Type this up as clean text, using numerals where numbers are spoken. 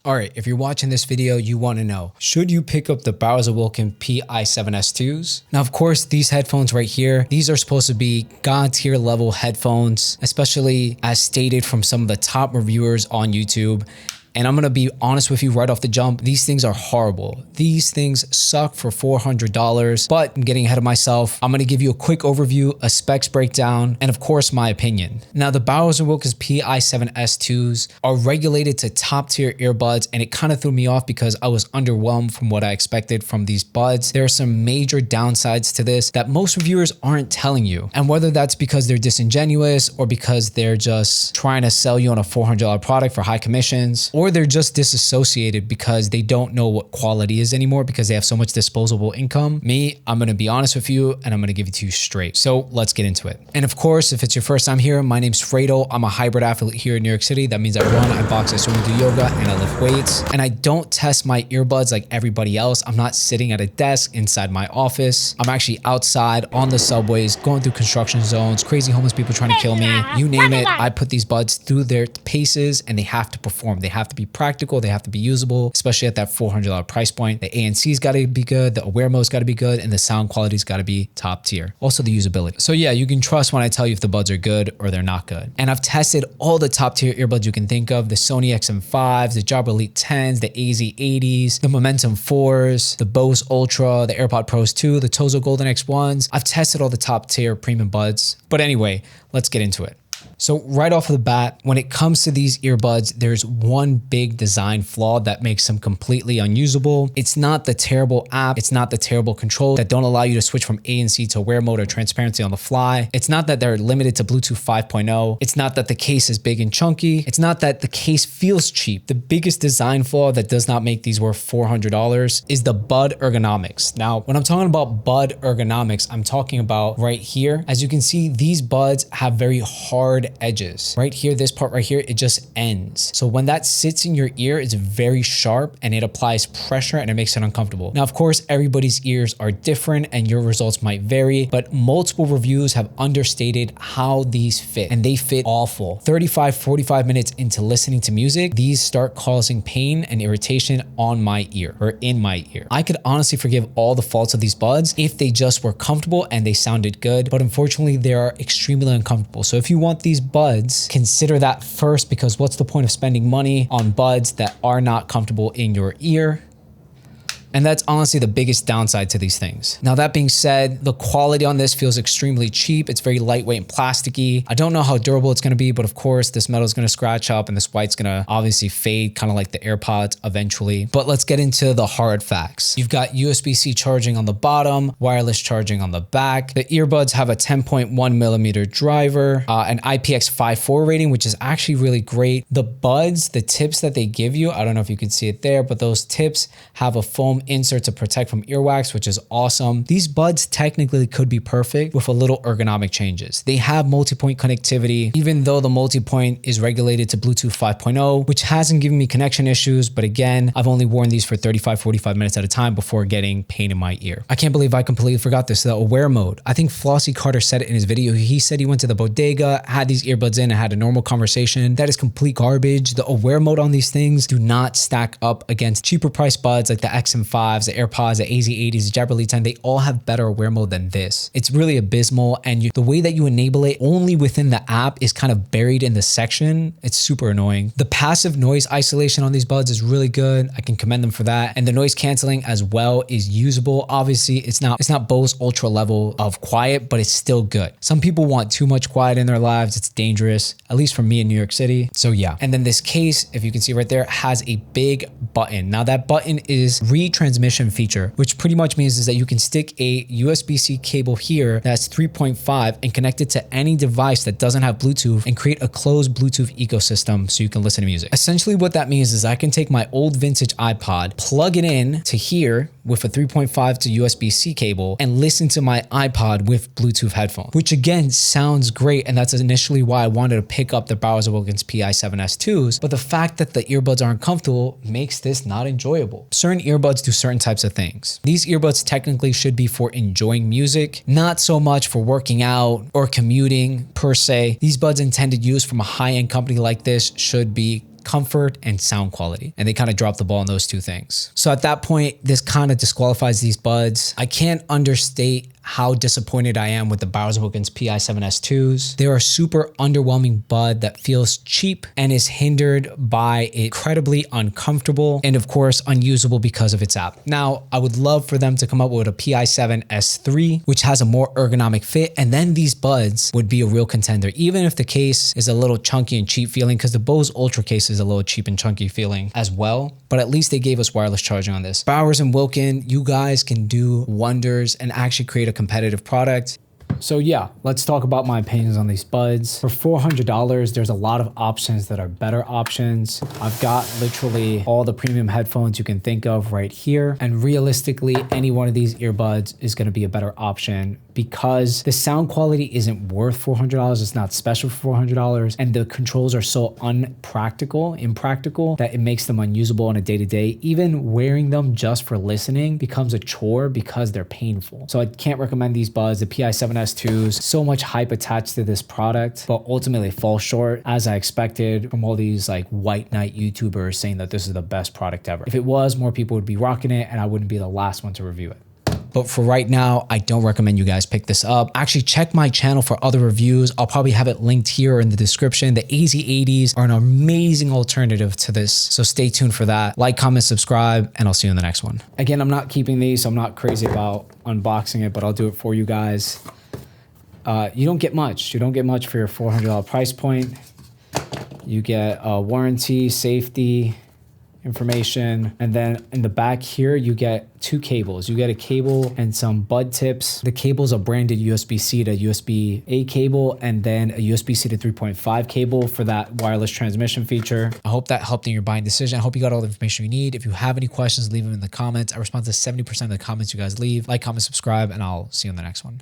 All right, if you're watching this video, you want to know, should you pick up the Bowers Wilkins Pi7 S2s? Now, of course, these headphones right here, these are supposed to be God tier level headphones, especially as stated from some of the top reviewers on YouTube. And I'm going to be honest with you right off the jump. These things are horrible. These things suck for $400, but I'm getting ahead of myself. I'm going to give you a quick overview, a specs breakdown, and of course, my opinion. Now, the Bowers Wilkins Pi7 S2s are regulated to top tier earbuds, and it kind of threw me off because I was underwhelmed from what I expected from these buds. There are some major downsides to this that most reviewers aren't telling you. And whether that's because they're disingenuous or because they're just trying to sell you on a $400 product for high commissions, or they're just disassociated because they don't know what quality is anymore because they have so much disposable income. Me, I'm going to be honest with you and I'm going to give it to you straight. So let's get into it. And of course, if it's your first time here, my name's Fredo. I'm a hybrid athlete here in New York City. That means I run, I box, I swim, I do yoga, and I lift weights. And I don't test my earbuds like everybody else. I'm not sitting at a desk inside my office. I'm actually outside on the subways, going through construction zones, crazy homeless people trying to kill me. You name it. I put these buds through their paces and they have to perform. They have to be practical, they have to be usable, especially at that $400 price point. The ANC's got to be good, the aware mode's got to be good, and the sound quality's got to be top tier. Also the usability. So yeah, you can trust when I tell you if the buds are good or they're not good. And I've tested all the top tier earbuds you can think of, the Sony XM5s, the Jabra Elite 10s, the AZ80s, the Momentum 4s, the Bose Ultra, the AirPod Pros 2, the Tozo Golden X1s. I've tested all the top tier premium buds. But anyway, let's get into it. So right off the bat, when it comes to these earbuds, there's one big design flaw that makes them completely unusable. It's not the terrible app. It's not the terrible controls that don't allow you to switch from ANC to aware mode or transparency on the fly. It's not that they're limited to Bluetooth 5.0. It's not that the case is big and chunky. It's not that the case feels cheap. The biggest design flaw that does not make these worth $400 is the bud ergonomics. Now, when I'm talking about bud ergonomics, I'm talking about right here. As you can see, these buds have very hard edges. Right here, this part right here, it just ends. So when that sits in your ear, it's very sharp and it applies pressure and it makes it uncomfortable. Now, of course, everybody's ears are different and your results might vary, but multiple reviews have understated how these fit, and they fit awful. 35, 45 minutes into listening to music, these start causing pain and irritation on my ear or in my ear. I could honestly forgive all the faults of these buds if they just were comfortable and they sounded good, but unfortunately they are extremely uncomfortable. So if you want these buds, consider that first, because what's the point of spending money on buds that are not comfortable in your ear? And that's honestly the biggest downside to these things. Now, that being said, the quality on this feels extremely cheap. It's very lightweight and plasticky. I don't know how durable it's gonna be, but of course, this metal is gonna scratch up and this white's gonna obviously fade, kind of like the AirPods eventually. But let's get into the hard facts. You've got USB-C charging on the bottom, wireless charging on the back. The earbuds have a 10.1 millimeter driver, an IPX5.4 rating, which is actually really great. The buds, the tips that they give you, I don't know if you can see it there, but those tips have a foam insert to protect from earwax, which is awesome. These buds technically could be perfect with a little ergonomic changes. They have multi-point connectivity, even though the multi-point is regulated to Bluetooth 5.0, which hasn't given me connection issues. But again, I've only worn these for 35, 45 minutes at a time before getting pain in my ear. I can't believe I completely forgot this, the aware mode. I think Flossie Carter said it in his video. He said he went to the bodega, had these earbuds in and had a normal conversation. That is complete garbage. The aware mode on these things do not stack up against cheaper price buds like the XM5s, the AirPods, the AZ80s, the Jabra Elite 10, they all have better aware mode than this. It's really abysmal, and the way that you enable it only within the app is kind of buried in the section. It's super annoying. The passive noise isolation on these buds is really good. I can commend them for that. And the noise canceling as well is usable. Obviously, it's not Bose Ultra level of quiet, but it's still good. Some people want too much quiet in their lives. It's dangerous, at least for me in New York City. So yeah. And then this case, if you can see right there, has a big button. Now that button is retransmission feature, which pretty much means is that you can stick a USB-C cable here that's 3.5 and connect it to any device that doesn't have Bluetooth and create a closed Bluetooth ecosystem so you can listen to music. Essentially what that means is I can take my old vintage iPod, plug it in to here with a 3.5 to USB-C cable and listen to my iPod with Bluetooth headphones, which again sounds great. And that's initially why I wanted to pick up the Bowers Wilkins Pi7 S2s. But the fact that the earbuds aren't comfortable makes this not enjoyable. Certain earbuds do certain types of things. These earbuds technically should be for enjoying music, not so much for working out or commuting per se. These buds intended use from a high-end company like this should be comfort and sound quality. And they kind of dropped the ball on those two things. So at that point, this kind of disqualifies these buds. I can't understate how disappointed I am with the Bowers Wilkins Pi7 S2s. They're a super underwhelming bud that feels cheap and is hindered by incredibly uncomfortable and of course unusable because of its app. Now, I would love for them to come up with a Pi7 S3, which has a more ergonomic fit, and then these buds would be a real contender, even if the case is a little chunky and cheap feeling, because the Bose Ultra case is a little cheap and chunky feeling as well. But at least they gave us wireless charging on this. Bowers and Wilkins, you guys can do wonders and actually create a competitive product. So yeah, let's talk about my opinions on these buds. For $400, there's a lot of options that are better options. I've got literally all the premium headphones you can think of right here. And realistically, any one of these earbuds is going to be a better option because the sound quality isn't worth $400. It's not special for $400. And the controls are so impractical that it makes them unusable on a day-to-day. Even wearing them just for listening becomes a chore because they're painful. So I can't recommend these buds. The Pi7 S2s, so much hype attached to this product, but ultimately fall short as I expected from all these like white knight YouTubers saying that this is the best product ever. If it was, more people would be rocking it and I wouldn't be the last one to review it. But for right now, I don't recommend you guys pick this up. Actually, check my channel for other reviews. I'll probably have it linked here in the description. The AZ80s are an amazing alternative to this. So stay tuned for that. Like, comment, subscribe, and I'll see you in the next one. Again, I'm not keeping these, so I'm not crazy about unboxing it, but I'll do it for you guys. You don't get much. You don't get much for your $400 price point. You get warranty, safety, information, and then in the back here you get two cables. You get a cable and some bud tips. The cable's a branded USB-C to USB-A cable, and then a USB-C to 3.5 cable for that wireless transmission feature. I hope that helped in your buying decision. I hope you got all the information you need. If you have any questions, leave them in the comments. I respond to 70% of the comments you guys leave. Like, comment, subscribe, and I'll see you in the next one.